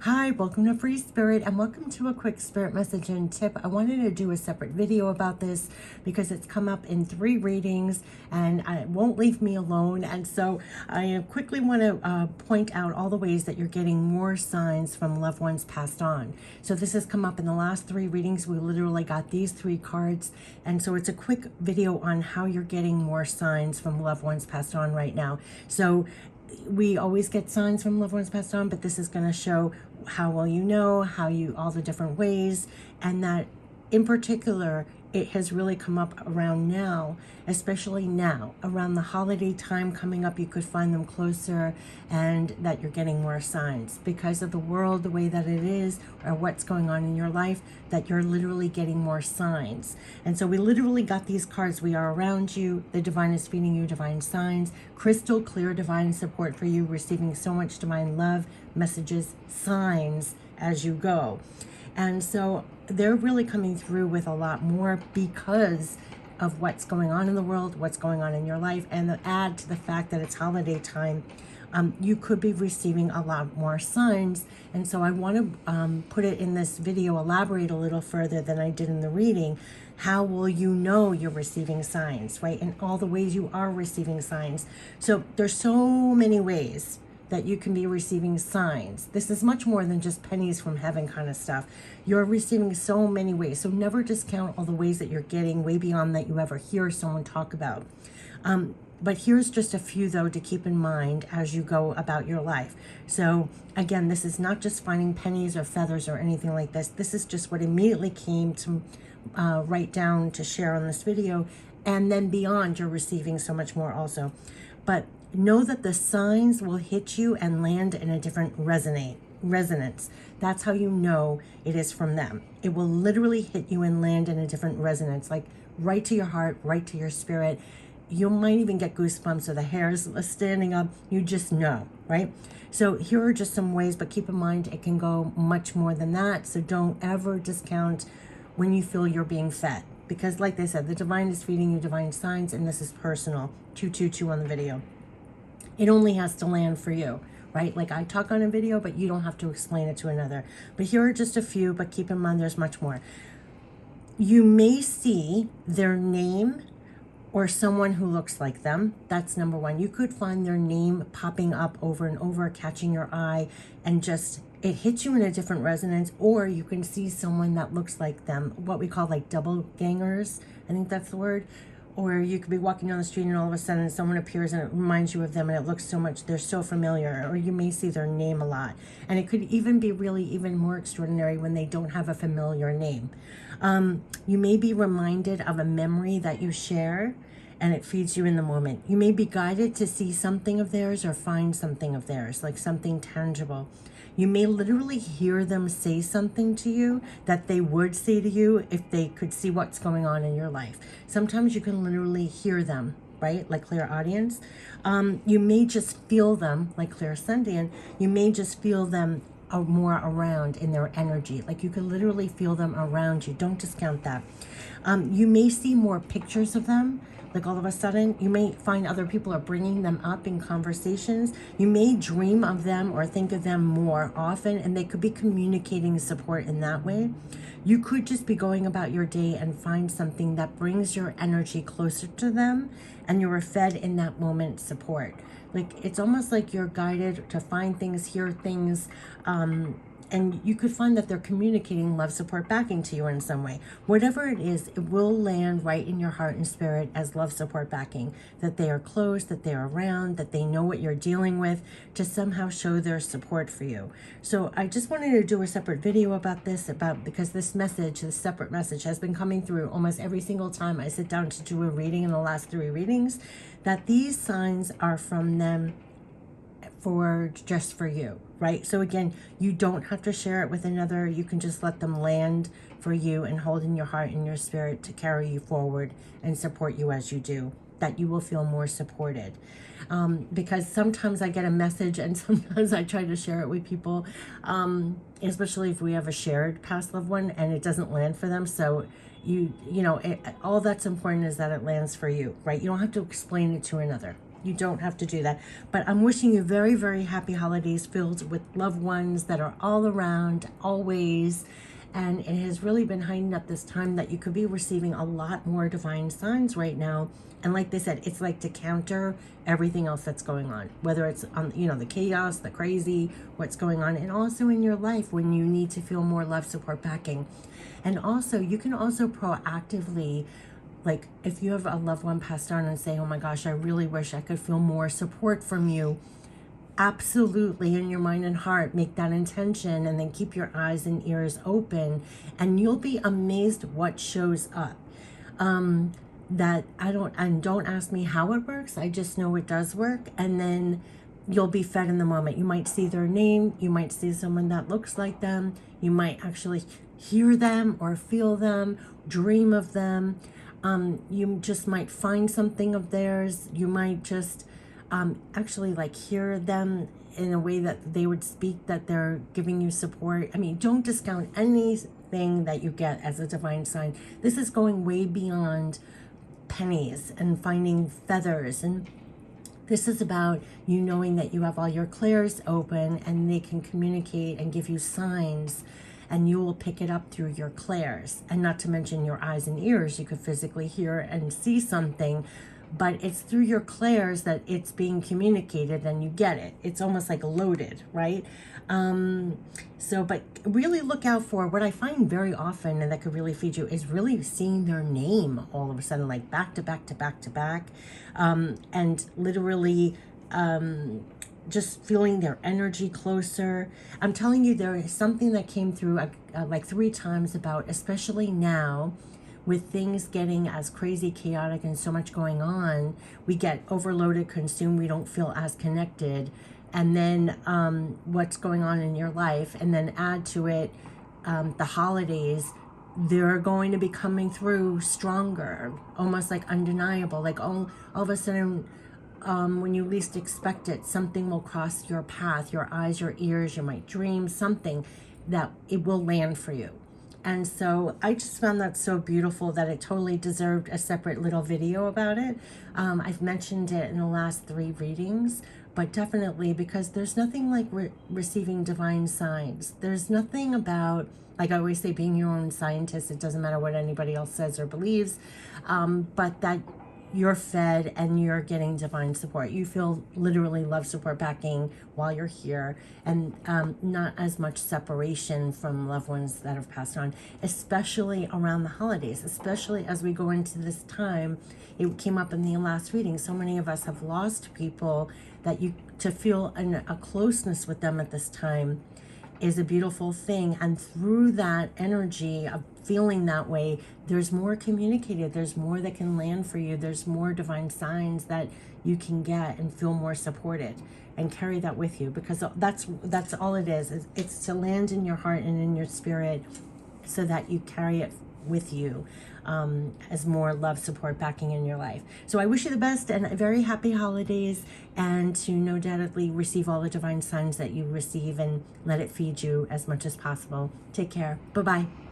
Hi, welcome to Free Spirit and welcome to a quick spirit message and tip. I wanted to do a separate video about this because it's come up in 3 readings and it won't leave me alone. And so I quickly want to point out all the ways that you're getting more signs from loved ones passed on. So this has come up in the last 3 readings. We literally got these 3 cards. And so it's a quick video on how you're getting more signs from loved ones passed on right now. So we always get signs from loved ones passed on, but this is going to show how well you know, all the different ways, and that in particular, it has really come up around now, especially now, around the holiday time coming up, you could find them closer, and that you're getting more signs because of the world, the way that it is, or what's going on in your life, that you're literally getting more signs. And so we literally got these cards. We are around you. The divine is feeding you divine signs, crystal clear divine support for you, receiving so much divine love, messages, signs as you go. And so they're really coming through with a lot more because of what's going on in the world, what's going on in your life, and to add to the fact that it's holiday time, you could be receiving a lot more signs. And so I want to put it in this video, elaborate a little further than I did in the reading. How will you know you're receiving signs, right? And all the ways you are receiving signs. So there's so many ways that you can be receiving signs. This is much more than just pennies from heaven kind of stuff. You're receiving so many ways. So never discount all the ways that you're getting, way beyond that you ever hear someone talk about. But here's just a few, though, to keep in mind as you go about your life. So again, this is not just finding pennies or feathers or anything like this. This is just what immediately came to write down to share on this video. And then beyond, you're receiving so much more also. But know that the signs will hit you and land in a different resonance. That's how you know it is from them. It will literally hit you and land in a different resonance, like right to your heart, right to your spirit. You might even get goosebumps or the hairs standing up. You just know, right? So here are just some ways, but keep in mind it can go much more than that. So don't ever discount when you feel you're being fed. Because like they said, the divine is feeding you divine signs, and this is personal. 222 on the video. It only has to land for you, right? Like I talk on a video, but you don't have to explain it to another. But here are just a few, but keep in mind there's much more. You may see their name or someone who looks like them. That's number one. You could find their name popping up over and over, catching your eye, and just it hits you in a different resonance. Or you can see someone that looks like them, what we call like double gangers. I think that's the word. Or you could be walking down the street and all of a sudden someone appears and it reminds you of them and it looks so much, they're so familiar. Or you may see their name a lot. And it could even be really even more extraordinary when they don't have a familiar name. You may be reminded of a memory that you share and it feeds you in the moment. You may be guided to see something of theirs or find something of theirs, like something tangible. You may literally hear them say something to you that they would say to you if they could see what's going on in your life. Sometimes you can literally hear them, right? Like clairaudience. You may just feel them, like clairsentient. You may just feel them more around in their energy. Like you could literally feel them around you. Don't discount that. You may see more pictures of them. Like all of a sudden, you may find other people are bringing them up in conversations. You may dream of them or think of them more often, and they could be communicating support in that way. You could just be going about your day and find something that brings your energy closer to them, and you are fed in that moment support. Like it's almost like you're guided to find things, hear things, and you could find that they're communicating love, support, backing to you in some way. Whatever it is, it will land right in your heart and spirit as love, support, backing. That they are close, that they're around, that they know what you're dealing with, to somehow show their support for you. So I just wanted to do a separate video about this, because this message, this separate message, has been coming through almost every single time I sit down to do a reading in the last 3 readings, that these signs are from them just for you, right? So again, you don't have to share it with another. You can just let them land for you and hold in your heart and your spirit to carry you forward and support you as you do, that you will feel more supported. Because sometimes I get a message and sometimes I try to share it with people, especially if we have a shared past loved one and it doesn't land for them. So all that's important is that it lands for you, right? You don't have to explain it to another. You don't have to do that. But I'm wishing you very, very happy holidays filled with loved ones that are all around, always. And it has really been heightened at this time that you could be receiving a lot more divine signs right now. And like they said, it's like to counter everything else that's going on, whether it's on, the chaos, the crazy, what's going on, and also in your life when you need to feel more love, support, backing. And also, you can also proactively, like if you have a loved one passed on and say, oh my gosh, I really wish I could feel more support from you. Absolutely, in your mind and heart, make that intention and then keep your eyes and ears open, and you'll be amazed what shows up. Don't ask me how it works. I just know it does work. And then you'll be fed in the moment. You might see their name. You might see someone that looks like them. You might actually hear them or feel them, dream of them. You just might find something of theirs. You might just actually like hear them in a way that they would speak, that they're giving you support. I mean, don't discount anything that you get as a divine sign. This is going way beyond pennies and finding feathers, and this is about you knowing that you have all your clairs open and they can communicate and give you signs, and you will pick it up through your clairs. And not to mention your eyes and ears, you could physically hear and see something, but it's through your clairs that it's being communicated and you get it. It's almost like loaded, right? But really look out for what I find very often, and that could really feed you, is really seeing their name all of a sudden, like back to back to back to back, and literally just feeling their energy closer. I'm telling you, there is something that came through like 3 times about, especially now, with things getting as crazy, chaotic, and so much going on, we get overloaded, consumed, we don't feel as connected. And then what's going on in your life, and then add to it the holidays, they're going to be coming through stronger, almost like undeniable. Like all of a sudden, when you least expect it, something will cross your path, your eyes, your ears, you might dream something that it will land for you. And so I just found that so beautiful that it totally deserved a separate little video about it. I've mentioned it in the last 3 readings, but definitely, because there's nothing like receiving divine signs. There's nothing about, like I always say, being your own scientist. It doesn't matter what anybody else says or believes, but that you're fed and you're getting divine support. You feel literally love, support, backing while you're here, and not as much separation from loved ones that have passed on, especially around the holidays, especially as we go into this time. It came up in the last reading. So many of us have lost people that to feel a closeness with them at this time is a beautiful thing. And through that energy of feeling that way, there's more communicated, there's more that can land for you, there's more divine signs that you can get and feel more supported, and carry that with you, because that's all it is. It's to land in your heart and in your spirit, so that you carry it with you as more love, support, backing in your life. So I wish you the best and a very happy holidays, and to no doubtedly receive all the divine signs that you receive, and let it feed you as much as possible. Take care. Bye-bye.